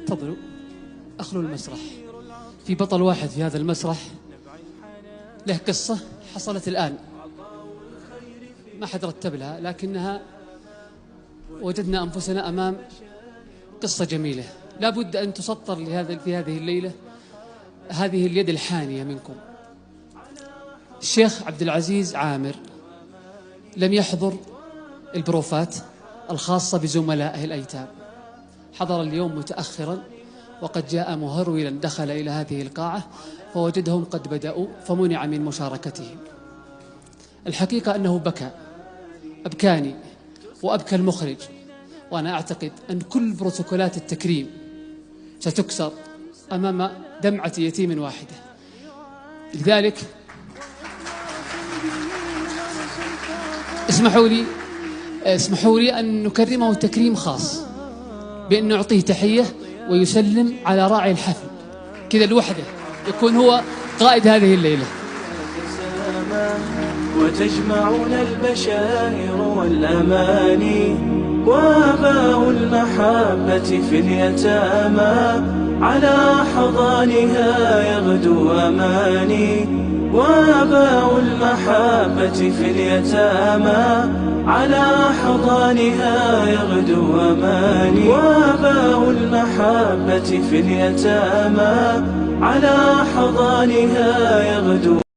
تفضلوا أخلوا المسرح. في بطل واحد في هذا المسرح له قصة حصلت الآن، ما حد رتب لها، لكنها وجدنا أنفسنا أمام قصة جميلة لا بد أن تسطر في هذه الليلة. هذه اليد الحانية منكم. الشيخ عبد العزيز عامر لم يحضر البروفات الخاصة بزملائه الأيتام، حضر اليوم متأخرا وقد جاء مهرولا، دخل إلى هذه القاعة فوجدهم قد بدأوا فمنع من مشاركتهم. الحقيقة أنه أبكاني وأبكى المخرج، وأنا أعتقد أن كل بروتوكولات التكريم ستكسر أمام دمعة يتيم واحدة. لذلك اسمحوا لي أن نكرمه تكريم خاص بأن نعطيه تحية ويسلم على راعي الحفل كذا لوحده، يكون هو قائد هذه الليلة. وتجمعنا البشائر والأماني، وآباء المحبة في اليتامى على حضانها يغدو أماني، وآباء المحبة في اليتامى على حضانها يغدو أماني، وآباء المحبة في اليتامى على حضانها يغدو